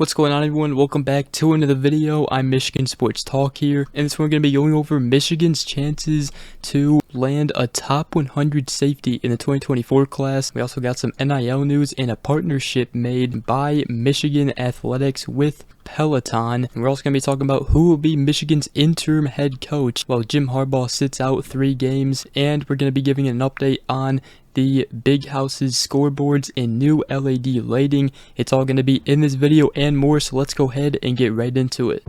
What's going on, everyone? Welcome back to another video. I'm Michigan Sports Talk here, and this one we're going to be going over Michigan's chances to land a top 100 safety in the 2024 class. We also got some NIL news and a partnership made by Michigan Athletics with Peloton. And we're also going to be talking about who will be Michigan's interim head coach while Jim Harbaugh sits out 3 games, and we're going to be giving an update on the Big House's scoreboards and new LED lighting. It's all going to be in this video and more, so let's go ahead and get right into it.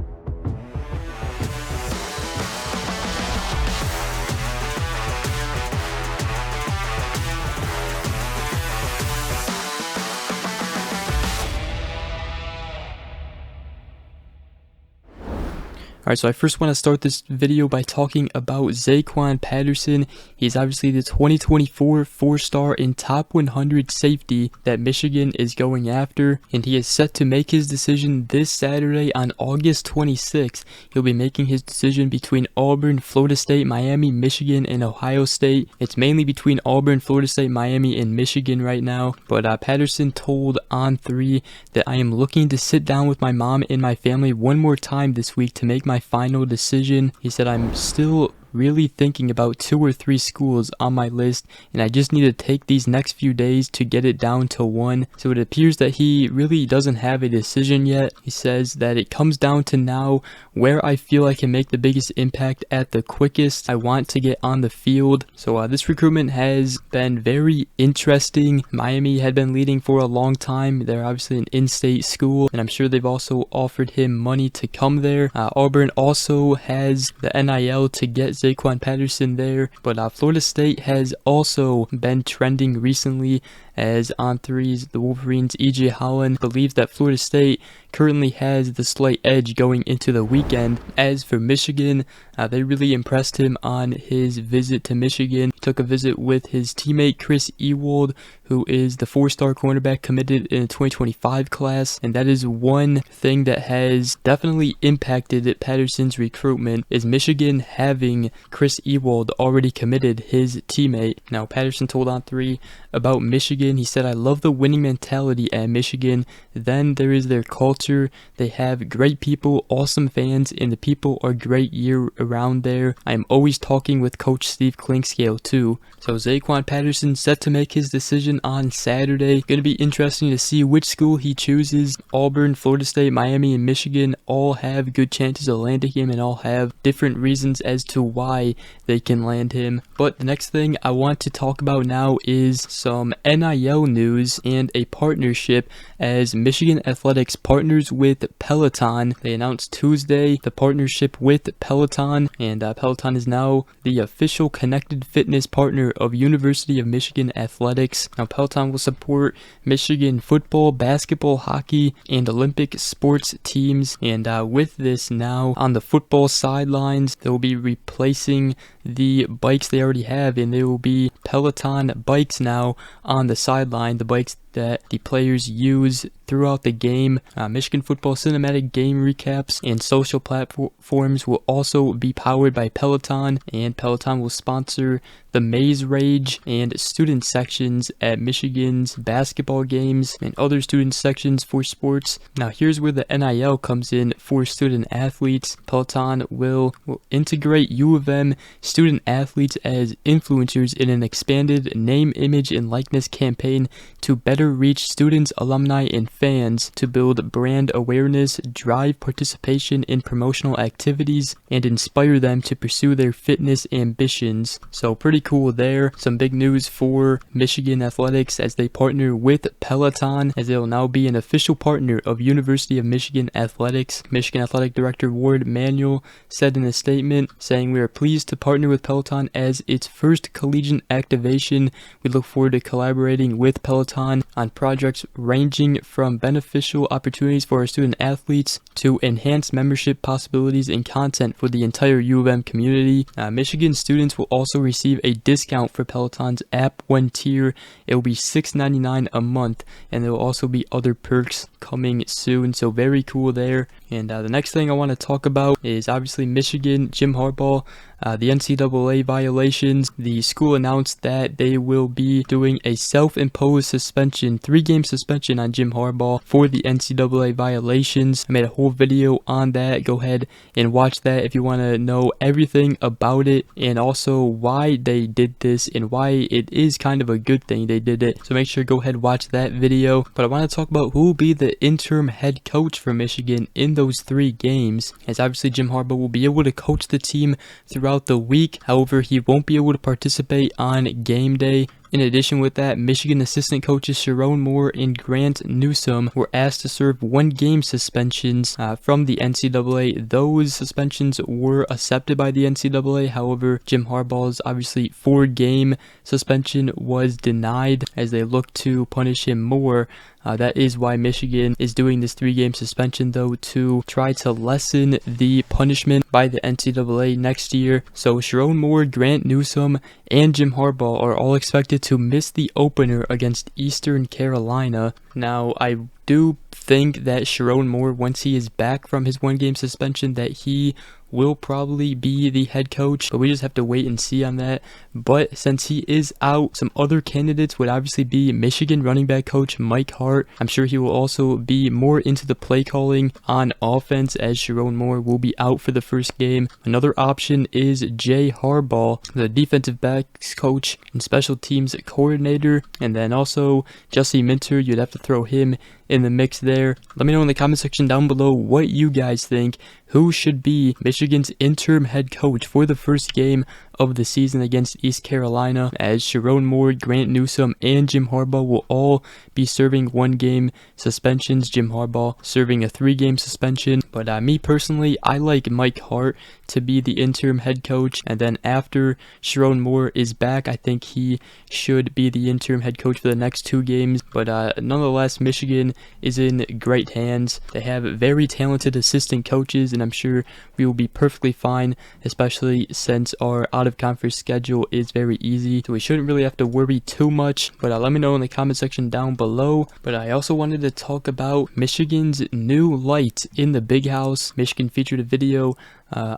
Alright, so I first want to start this video by talking about Zaquan Patterson. He's obviously the 2024 4-star and top 100 safety that Michigan is going after, and he is set to make his decision this Saturday on August 26th. He'll be making his decision between Auburn, Florida State, Miami, Michigan, and Ohio State. It's mainly between Auburn, Florida State, Miami, and Michigan right now, but Patterson told On3 that I am looking to sit down with my mom and my family one more time this week to make my final decision. He said, I'm still really thinking about 2 or 3 schools on my list, and I just need to take these next few days to get it down to 1. So it appears that he really doesn't have a decision yet. He says that it comes down to now where I feel I can make the biggest impact at the quickest. I want to get on the field. So this recruitment has been very interesting. Miami had been leading for a long time. They're obviously an in-state school, and I'm sure they've also offered him money to come there. Auburn also has the NIL to get Zaquan Patterson there, but Florida State has also been trending recently, as On3's the Wolverines' E.J. Holland believes that Florida State currently has the slight edge going into the weekend. As for Michigan, they really impressed him on his visit to Michigan. He took a visit with his teammate Chris Ewald, who is the 4-star cornerback committed in the 2025 class, and that is one thing that has definitely impacted Patterson's recruitment, is Michigan having Chris Ewald already committed, his teammate. Now, Patterson told On3 about Michigan. He said, I love the winning mentality at Michigan. Then there is their culture. They have great people, awesome fans, and the people are great year around there. I am always talking with Coach Steve Clinkscale too. So Zaquan Patterson set to make his decision on Saturday. Going to be interesting to see which school he chooses. Auburn, Florida State, Miami, and Michigan all have good chances of landing him, and all have different reasons as to why they can land him. But the next thing I want to talk about now is some NIL news and a partnership, as Michigan Athletics partners with Peloton. They announced Tuesday the partnership with Peloton, and Peloton is now the official connected fitness partner of University of Michigan Athletics. Now, Peloton will support Michigan football, basketball, hockey, and Olympic sports teams, and with this now on the football sidelines, they will be replacing the bikes they already have, and there will be Peloton bikes now on the sideline, the bikes that the players use throughout the game. Michigan football cinematic game recaps and social platforms will also be powered by Peloton, and Peloton will sponsor the Maze Rage and student sections at Michigan's basketball games and other student sections for sports. Now, here's where the NIL comes in for student athletes. Peloton will integrate U of M student athletes as influencers in an expanded name, image, and likeness campaign to better reach students, alumni, and fans, to build brand awareness, drive participation in promotional activities, and inspire them to pursue their fitness ambitions. So pretty cool there. Some big news for Michigan Athletics as they partner with Peloton, as they will now be an official partner of University of Michigan Athletics. Michigan Athletic Director Ward Manuel said in a statement, saying, we are pleased to partner with Peloton as its first collegiate activation. We look forward to collaborating with Peloton on projects ranging from beneficial opportunities for our student athletes to enhanced membership possibilities and content for the entire U of M community. Michigan students will also receive a discount for Peloton's App One tier. It will be $6.99 a month, and there will also be other perks coming soon, so very cool there. And the next thing I want to talk about is obviously Michigan. Jim Harbaugh the NCAA violations, the school announced that they will be doing a self-imposed suspension, 3-game suspension on Jim Harbaugh for the NCAA violations. I made a whole video on that. Go ahead and watch that if you want to know everything about it and also why they did this and why it is kind of a good thing they did it. So make sure to go ahead and watch that video. But I want to talk about who will be the interim head coach for Michigan in those 3 games, as obviously Jim Harbaugh will be able to coach the team throughout the week. However, he won't be able to participate on game day. In addition with that, Michigan assistant coaches Sharon Moore and Grant Newsome were asked to serve 1-game suspensions from the NCAA. Those suspensions were accepted by the NCAA. However, Jim Harbaugh's obviously 4-game suspension was denied as they look to punish him more. That is why Michigan is doing this 3-game suspension though, to try to lessen the punishment by the NCAA next year. So Sharon Moore, Grant Newsome, and Jim Harbaugh are all expected to miss the opener against Eastern Carolina. Now, I do think that Sharon Moore, once he is back from his 1-game suspension, that he will probably be the head coach, but we just have to wait and see on that. But since he is out, some other candidates would obviously be Michigan running back coach Mike Hart. I'm sure he will also be more into the play calling on offense, as Sharon Moore will be out for the first game. Another option is Jay Harbaugh, the defensive backs coach and special teams coordinator, and then also Jesse Minter. You'd have to throw him in the mix there. Let me know in the comment section down below what you guys think. Who should be Michigan's interim head coach for the first game of the season against East Carolina, as Sharon Moore, Grant Newsome, and Jim Harbaugh will all be serving 1-game suspensions. Jim Harbaugh serving a 3-game suspension. But me personally, I like Mike Hart to be the interim head coach, and then after Sharon Moore is back, I think he should be the interim head coach for the next 2 games. But nonetheless, Michigan is in great hands. They have very talented assistant coaches, and I'm sure we will be perfectly fine, especially since our out-of-conference schedule is very easy, so we shouldn't really have to worry too much. But let me know in the comment section down below. But I also wanted to talk about Michigan's new lights in the Big House. Michigan featured a video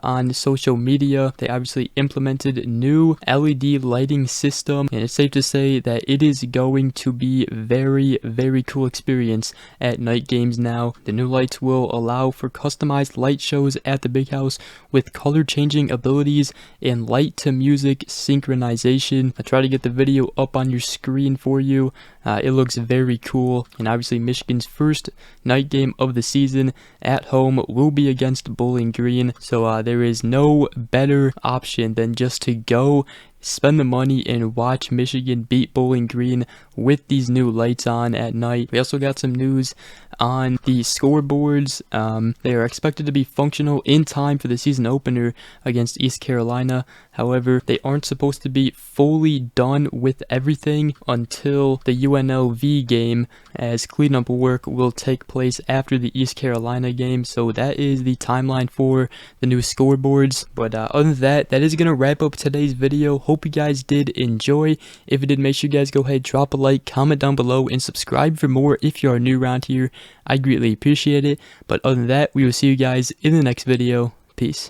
on social media. They obviously implemented new LED lighting system, and it's safe to say that it is going to be very cool experience at night games now. The new lights will allow for customized light shows at the Big House with color changing abilities and light to music synchronization. I try to get the video up on your screen for you. It looks very cool, and obviously Michigan's first night game of the season at home will be against Bowling Green, so there is no better option than just to go spend the money and watch Michigan beat Bowling Green with these new lights on at night. We also got some news on the scoreboards. They are expected to be functional in time for the season opener against East Carolina. However, they aren't supposed to be fully done with everything until the UNLV game, as cleanup work will take place after the East Carolina game. So that is the timeline for the new scoreboards. But other than that, that is going to wrap up today's video. Hope you guys did enjoy. If you did, make sure you guys go ahead, drop a like, comment down below, and subscribe for more if you are new around here. I greatly appreciate it. But other than that, we will see you guys in the next video. Peace.